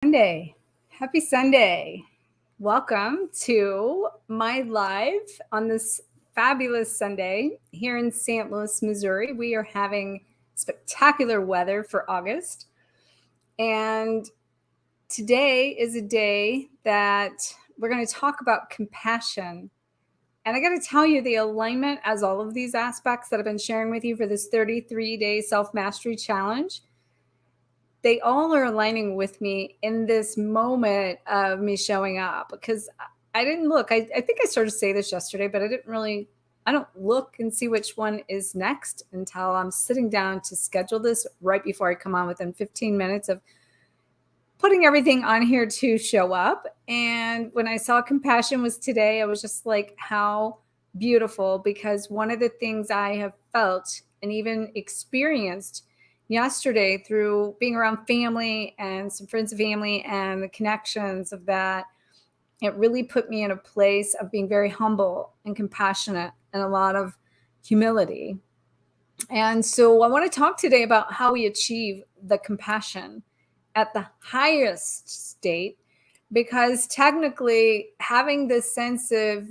Sunday. Happy Sunday. Welcome to my live on this fabulous Sunday here in St. Louis, Missouri. We are having spectacular weather for August. And today is a day that we're going to talk about compassion. And I got to tell you, the alignment, as all of these aspects that I've been sharing with you for this 33-day self-mastery challenge, they all are aligning with me in this moment of me showing up, because I didn't look. I think I started to say this yesterday, but I don't look and see which one is next until I'm sitting down to schedule this right before I come on, within 15 minutes of putting everything on here to show up. And when I saw compassion was today, I was just like, how beautiful, because one of the things I have felt and even experienced yesterday through being around family and some friends of family and the connections of that, it really put me in a place of being very humble and compassionate and a lot of humility. And so I want to talk today about how we achieve the compassion at the highest state, because technically having this sense of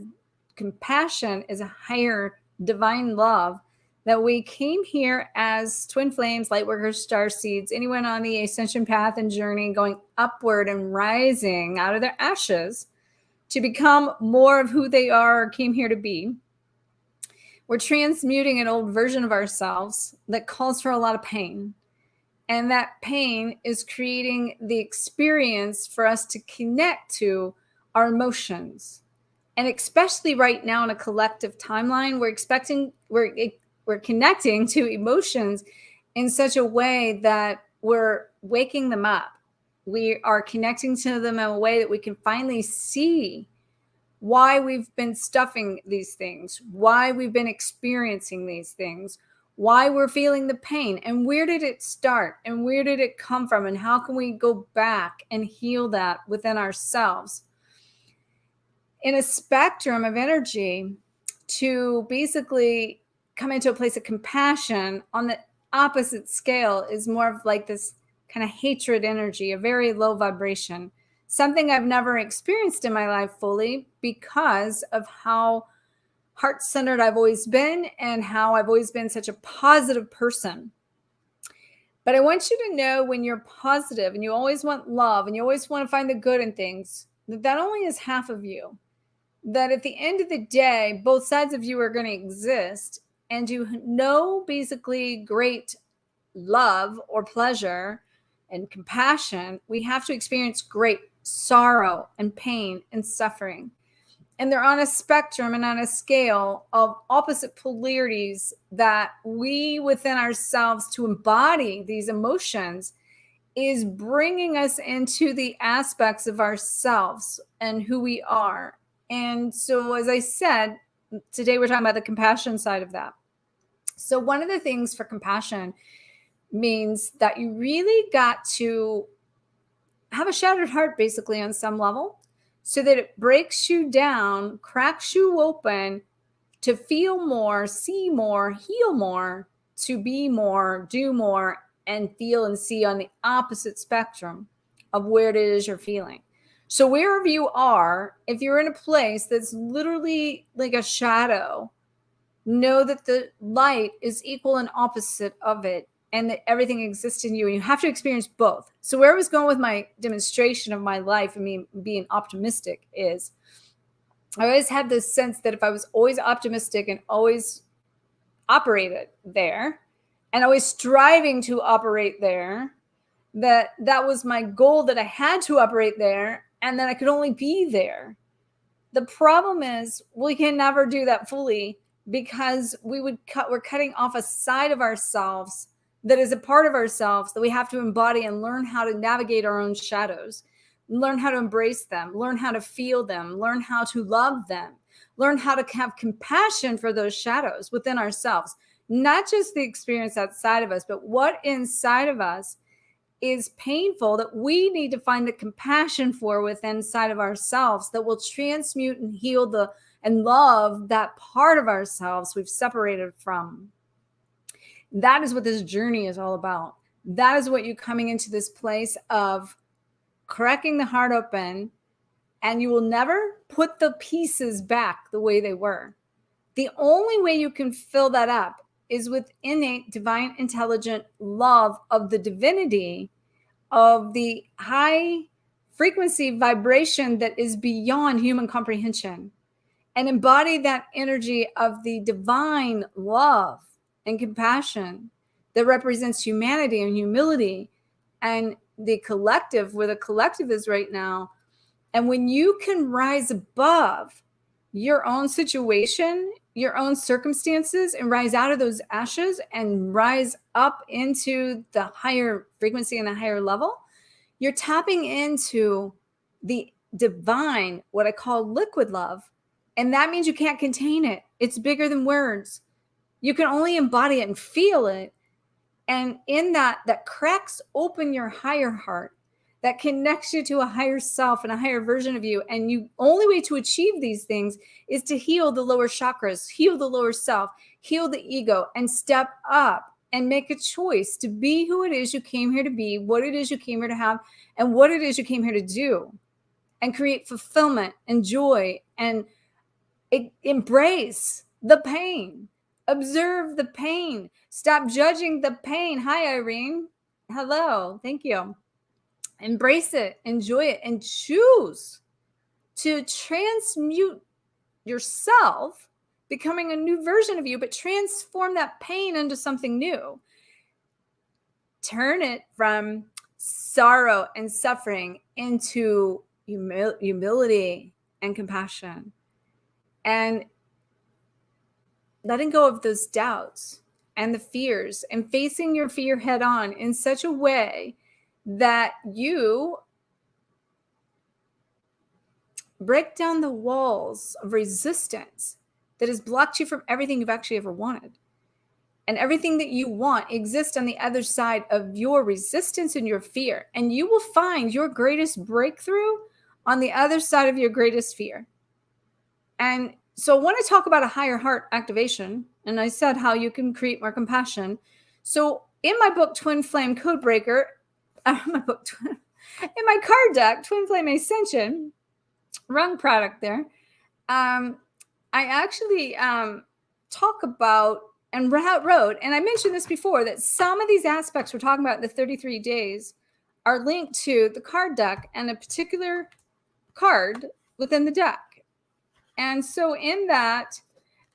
compassion is a higher divine love that we came here as twin flames, lightworkers, starseeds, anyone on the ascension path and journey going upward and rising out of their ashes to become more of who they are or came here to be. We're transmuting an old version of ourselves that calls for a lot of pain. And that pain is creating the experience for us to connect to our emotions. And especially right now in a collective timeline, we're connecting to emotions in such a way that we're waking them up. We are connecting to them in a way that we can finally see why we've been stuffing these things, why we've been experiencing these things, why we're feeling the pain, and where did it start, and where did it come from, and how can we go back and heal that within ourselves in a spectrum of energy to basically come into a place of compassion. On the opposite scale is more of like this kind of hatred energy, a very low vibration, something I've never experienced in my life fully because of how heart-centered I've always been and how I've always been such a positive person. But I want you to know, when you're positive and you always want love and you always want to find the good in things, that only is half of you. That at the end of the day, both sides of you are going to exist, and you know basically great love or pleasure and compassion, we have to experience great sorrow and pain and suffering. And they're on a spectrum and on a scale of opposite polarities that we within ourselves, to embody these emotions, is bringing us into the aspects of ourselves and who we are. And so, as I said, today we're talking about the compassion side of that. So one of the things for compassion means that you really got to have a shattered heart, basically, on some level, so that it breaks you down, cracks you open to feel more, see more, heal more, to be more, do more, and feel and see on the opposite spectrum of where it is you're feeling. So wherever you are, if you're in a place that's literally like a shadow, know that the light is equal and opposite of it, and that everything exists in you, and you have to experience both. So where I was going with my demonstration of my life and me being optimistic is, I always had this sense that if I was always optimistic and always operated there and always striving to operate there, that was my goal, that I had to operate there and that I could only be there. The problem is we can never do that fully, because we're cutting off a side of ourselves that is a part of ourselves that we have to embody and learn how to navigate our own shadows, learn how to embrace them, learn how to feel them, learn how to love them, learn how to have compassion for those shadows within ourselves, not just the experience outside of us, but what inside of us is painful that we need to find the compassion for within inside of ourselves, that will transmute and heal and love that part of ourselves we've separated from. That is what this journey is all about. That is what you coming into this place of cracking the heart open, and you will never put the pieces back the way they were. The only way you can fill that up is with innate, divine, intelligent love of the divinity, of the high frequency vibration that is beyond human comprehension, and embody that energy of the divine love and compassion that represents humanity and humility and the collective, where the collective is right now. And when you can rise above your own situation, your own circumstances, and rise out of those ashes and rise up into the higher frequency and a higher level, you're tapping into the divine, what I call liquid love. And that means you can't contain it. It's bigger than words. You can only embody it and feel it. And in that cracks open your higher heart, that connects you to a higher self and a higher version of you. And you only way to achieve these things is to heal the lower chakras, heal the lower self, heal the ego, and step up and make a choice to be who it is you came here to be, what it is you came here to have, and what it is you came here to do, and create fulfillment and joy, and embrace the pain. Observe the pain. Stop judging the pain. Hi, Irene. Hello. Thank you. Embrace it, enjoy it, and choose to transmute yourself, becoming a new version of you, but transform that pain into something new. Turn it from sorrow and suffering into humility and compassion, and letting go of those doubts and the fears, and facing your fear head on in such a way that you break down the walls of resistance that has blocked you from everything you've actually ever wanted. And everything that you want exists on the other side of your resistance and your fear. And you will find your greatest breakthrough on the other side of your greatest fear. And so I want to talk about a higher heart activation. And I said how you can create more compassion. So in my book, Twin Flame Codebreaker, in my card deck, Twin Flame Ascension, wrong product there. I actually talk about and wrote, and I mentioned this before, that some of these aspects we're talking about in the 33 days are linked to the card deck and a particular card within the deck. And so in that,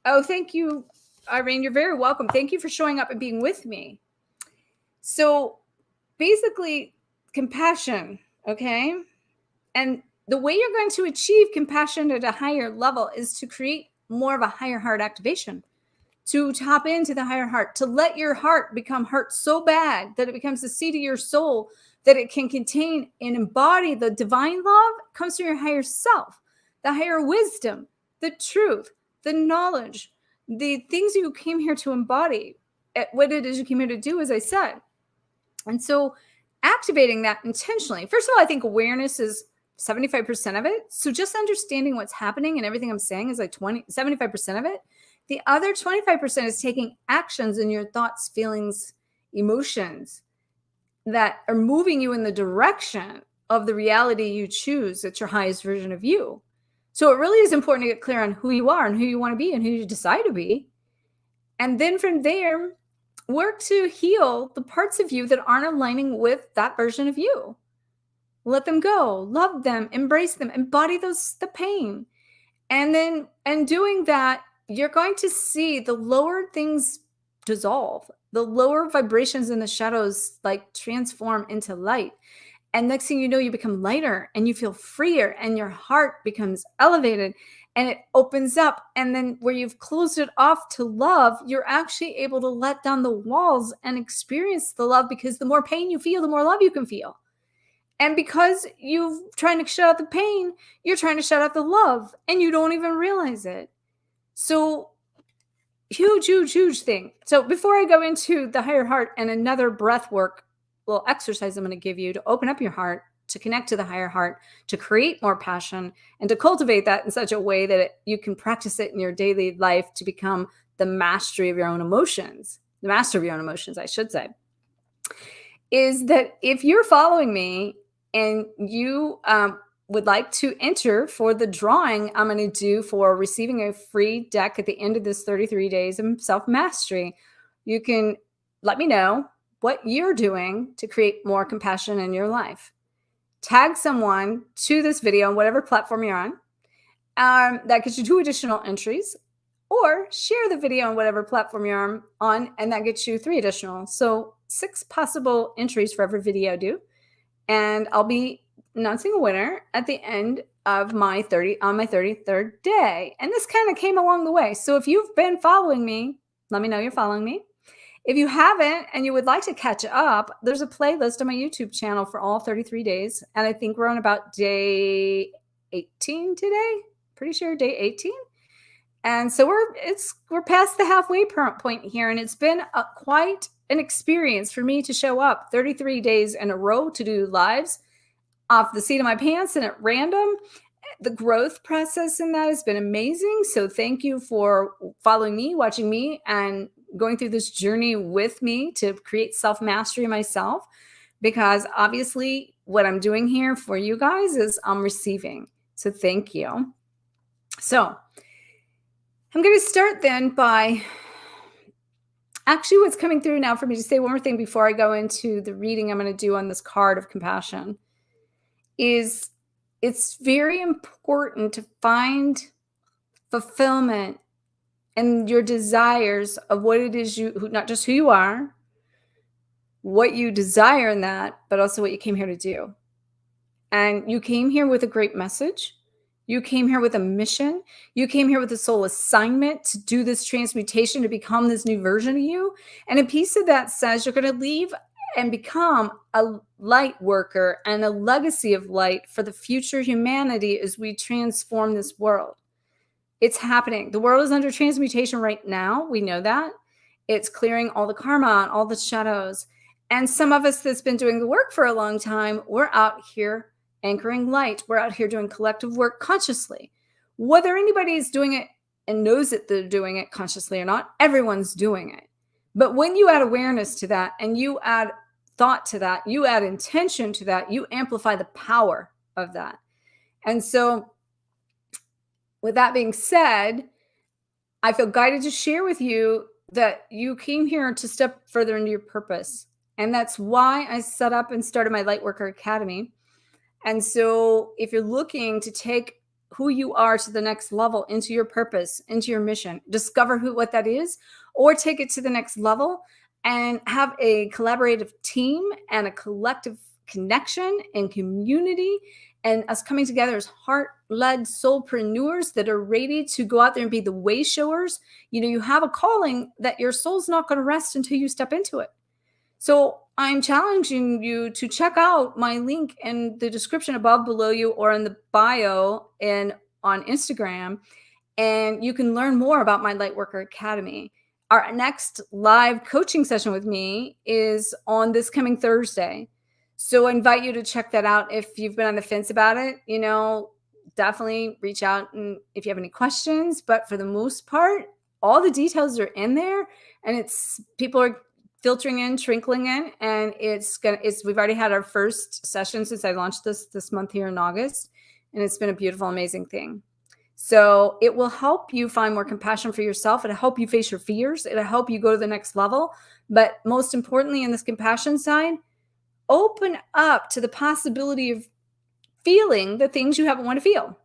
oh, thank you, Irene. You're very welcome. Thank you for showing up and being with me. So basically, compassion, okay? And the way you're going to achieve compassion at a higher level is to create more of a higher heart activation, to tap into the higher heart, to let your heart become hurt so bad that it becomes the seat of your soul, that it can contain and embody the divine love comes from your higher self, the higher wisdom, the truth, the knowledge, the things you came here to embody, what it is you came here to do, as I said. And so activating that intentionally, first of all, I think awareness is 75% of it. So just understanding what's happening and everything I'm saying is like 75% of it. The other 25% is taking actions in your thoughts, feelings, emotions that are moving you in the direction of the reality you choose. That's your highest version of you. So it really is important to get clear on who you are and who you want to be and who you decide to be. And then from there, work to heal the parts of you that aren't aligning with that version of you. Let them go, love them, embrace them, embody the pain. And then, and doing that, you're going to see the lower things dissolve, the lower vibrations in the shadows like transform into light. And next thing you know, you become lighter and you feel freer and your heart becomes elevated and it opens up. And then where you've closed it off to love, you're actually able to let down the walls and experience the love, because the more pain you feel, the more love you can feel. And because you're trying to shut out the pain, you're trying to shut out the love and you don't even realize it. So huge, huge, huge thing. So before I go into the higher heart and another breath work little exercise I'm going to give you to open up your heart, to connect to the higher heart, to create more passion, and to cultivate that in such a way that you can practice it in your daily life to become the mastery of your own emotions, the master of your own emotions, I should say, is that if you're following me, and you would like to enter for the drawing I'm going to do for receiving a free deck at the end of this 33 days of self-mastery, you can let me know what you're doing to create more compassion in your life. Tag someone to this video on whatever platform you're on. That gets you 2 additional entries, or share the video on whatever platform you're on, and that gets you 3 additional. So 6 possible entries for every video I do. And I'll be announcing a winner at the end of my 33rd day. And this kind of came along the way. So if you've been following me, let me know you're following me. If you haven't and you would like to catch up, there's a playlist on my YouTube channel for all 33 days. And I think we're on about day 18 today. Pretty sure day 18. And so we're past the halfway point here. And it's been quite an experience for me to show up 33 days in a row to do lives off the seat of my pants and at random. The growth process in that has been amazing. So thank you for following me, watching me, and going through this journey with me to create self-mastery myself, because obviously what I'm doing here for you guys is I'm receiving. So thank you. So I'm going to start then by actually what's coming through now for me to say one more thing before I go into the reading I'm going to do on this card of compassion is it's very important to find fulfillment in your desires of what it is not just who you are, what you desire in that, but also what you came here to do. And you came here with a great message. You came here with a mission. You came here with a soul assignment to do this transmutation, to become this new version of you. And a piece of that says you're going to leave and become a light worker and a legacy of light for the future humanity as we transform this world. It's happening. The world is under transmutation right now. We know that. It's clearing all the karma and all the shadows. And some of us that's been doing the work for a long time, we're out here anchoring light. We're out here doing collective work consciously. Whether anybody is doing it and knows that they're doing it consciously or not, everyone's doing it. But when you add awareness to that and you add thought to that, you add intention to that, you amplify the power of that. And so with that being said, I feel guided to share with you that you came here to step further into your purpose. And that's why I set up and started my Lightworker Academy. And so if you're looking to take who you are to the next level, into your purpose, into your mission, discover what that is, or take it to the next level and have a collaborative team and a collective connection and community, and us coming together as heart-led soul-preneurs that are ready to go out there and be the way showers. You know, you have a calling that your soul's not going to rest until you step into it. So I'm challenging you to check out my link in the description above, below you, or in the bio and on Instagram, and you can learn more about my Lightworker Academy. Our next live coaching session with me is on this coming Thursday. So I invite you to check that out. If you've been on the fence about it, you know, definitely reach out and if you have any questions. But for the most part, all the details are in there, and people are filtering in, trickling in, and we've already had our first session since I launched this month here in August, and it's been a beautiful, amazing thing. So it will help you find more compassion for yourself. It'll help you face your fears. It'll help you go to the next level. But most importantly, in this compassion side, open up to the possibility of feeling the things you haven't want to feel.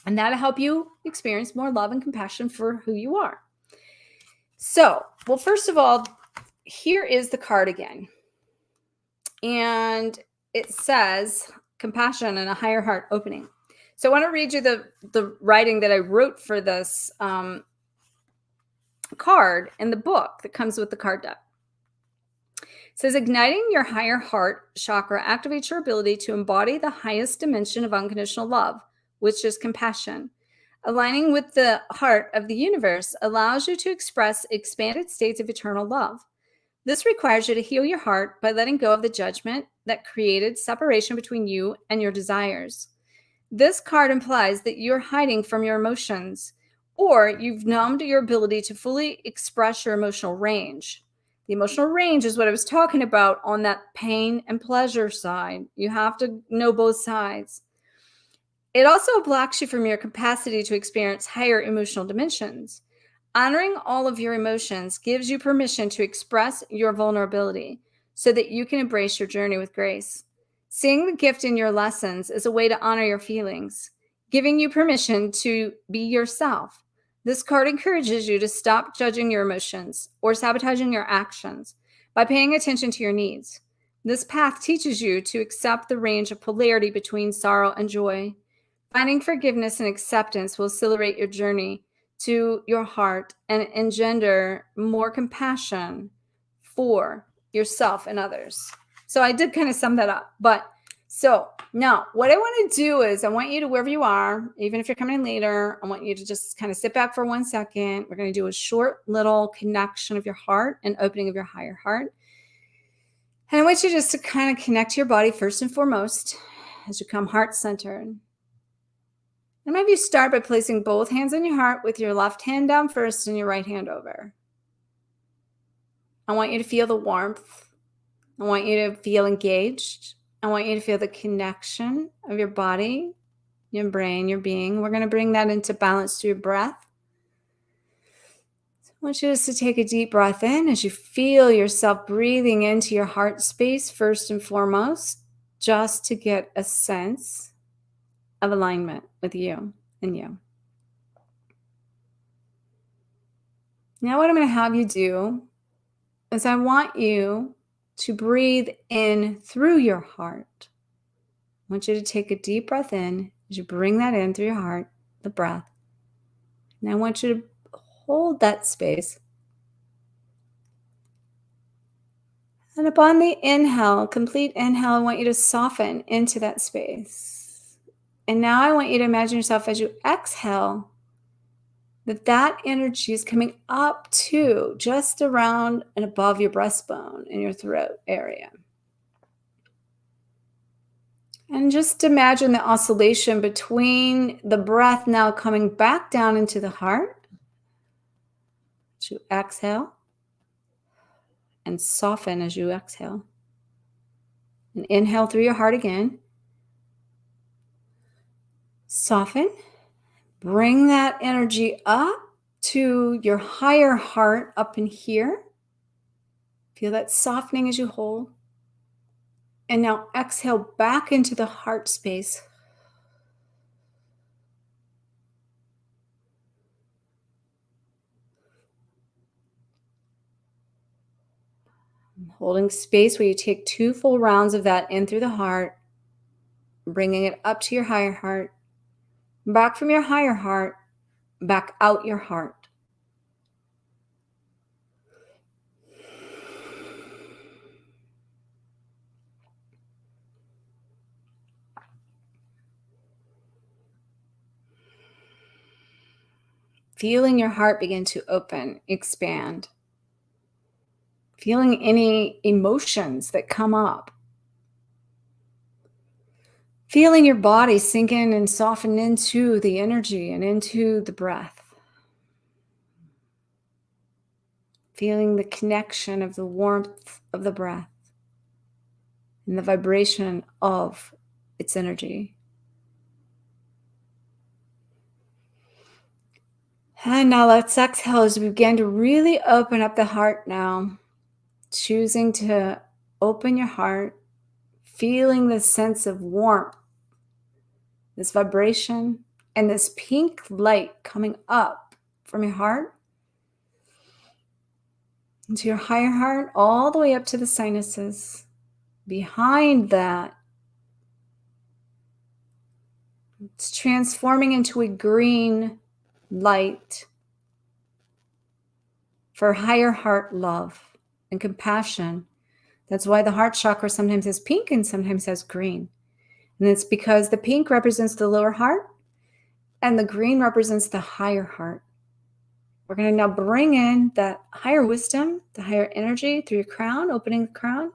And that'll help you experience more love and compassion for who you are. So, well, first of all, here is the card again. And it says compassion and a higher heart opening. So I want to read you the writing that I wrote for this card in the book that comes with the card deck. It says, igniting your higher heart chakra activates your ability to embody the highest dimension of unconditional love, which is compassion. Aligning with the heart of the universe allows you to express expanded states of eternal love. This requires you to heal your heart by letting go of the judgment that created separation between you and your desires. This card implies that you're hiding from your emotions, or you've numbed your ability to fully express your emotional range. The emotional range is what I was talking about on that pain and pleasure side. You have to know both sides. It also blocks you from your capacity to experience higher emotional dimensions. Honoring all of your emotions gives you permission to express your vulnerability so that you can embrace your journey with grace. Seeing the gift in your lessons is a way to honor your feelings, giving you permission to be yourself. This card encourages you to stop judging your emotions or sabotaging your actions by paying attention to your needs. This path teaches you to accept the range of polarity between sorrow and joy. Finding forgiveness and acceptance will accelerate your journey to your heart and engender more compassion for yourself and others. So I did kind of sum that up. But so now what I want to do is I want you to, wherever you are, even if you're coming in later, I want you to just kind of sit back for 1 second. We're going to do a short little connection of your heart and opening of your higher heart. And I want you just to kind of connect to your body first and foremost as you come heart-centered. And maybe you start by placing both hands on your heart with your left hand down first and your right hand over. I want you to feel the warmth. I want you to feel engaged. I want you to feel the connection of your body, your brain, your being. We're going to bring that into balance through your breath. So I want you just to take a deep breath in as you feel yourself breathing into your heart space first and foremost, just to get a sense of alignment with you and you. Now what I'm going to have you do is I want you to breathe in through your heart. I want you to take a deep breath in as you bring that in through your heart, the breath. And I want you to hold that space. And upon the inhale, complete inhale, I want you to soften into that space. And now I want you to imagine yourself as you exhale, that energy is coming up to just around and above your breastbone in your throat area. And just imagine the oscillation between the breath now coming back down into the heart. As you exhale and soften as you exhale. And inhale through your heart again. Soften. Bring that energy up to your higher heart up in here. Feel that softening as you hold. And now exhale back into the heart space. Holding space where you take 2 full rounds of that in through the heart, bringing it up to your higher heart, back from your higher heart, back out your heart. Feeling your heart begin to open, expand. Feeling any emotions that come up. Feeling your body sink in and soften into the energy and into the breath. Feeling the connection of the warmth of the breath and the vibration of its energy. And now let's exhale as we begin to really open up the heart now. Choosing to open your heart, feeling this sense of warmth, this vibration, and this pink light coming up from your heart into your higher heart, all the way up to the sinuses. Behind that, it's transforming into a green light for higher heart love and compassion. That's why the heart chakra sometimes has pink and sometimes has green. And it's because the pink represents the lower heart and the green represents the higher heart. We're going to now bring in that higher wisdom, the higher energy through your crown, opening the crown,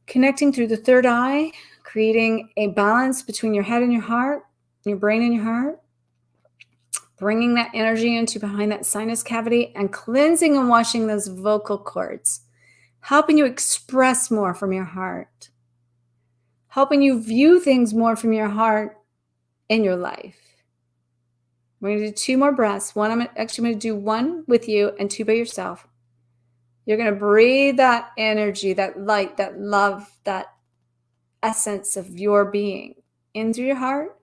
connecting through the third eye, creating a balance between your head and your heart, your brain and your heart. bringing that energy into behind that sinus cavity and cleansing and washing those vocal cords, helping you express more from your heart, helping you view things more from your heart in your life. We're going to do 2 more breaths. One, I'm actually going to do 1 with you and 2 by yourself. You're going to breathe that energy, that light, that love, that essence of your being in through your heart,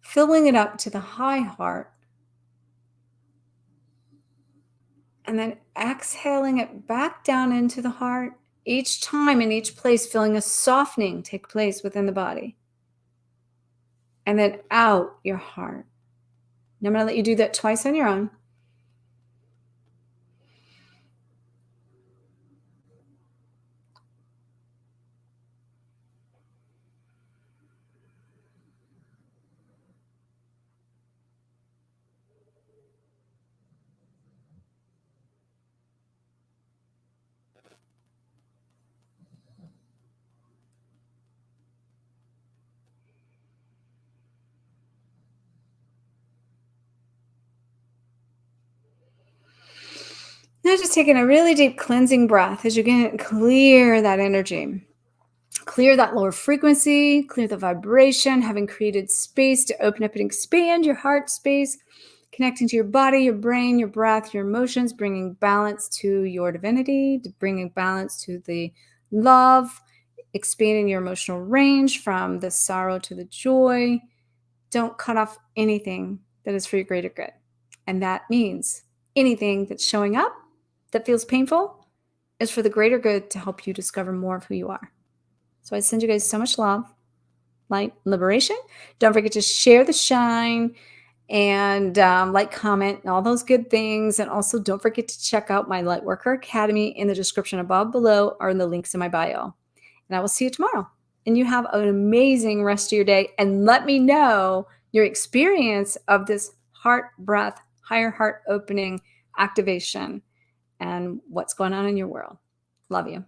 filling it up to the high heart, and then exhaling it back down into the heart. Each time in each place, feeling a softening take place within the body. And then out your heart. Now I'm going to let you do that twice on your own. Now just taking a really deep cleansing breath as you're going to clear that energy. Clear that lower frequency, clear the vibration, having created space to open up and expand your heart space, connecting to your body, your brain, your breath, your emotions, bringing balance to your divinity, bringing balance to the love, expanding your emotional range from the sorrow to the joy. Don't cut off anything that is for your greater good. And that means anything that's showing up that feels painful is for the greater good to help you discover more of who you are. So I send you guys so much love, light, liberation. Don't forget to share the shine and like, comment, and all those good things. And also don't forget to check out my Lightworker Academy in the description above, below, or in the links in my bio. And I will see you tomorrow. And you have an amazing rest of your day. And let me know your experience of this heart breath, higher heart opening activation and what's going on in your world. Love you.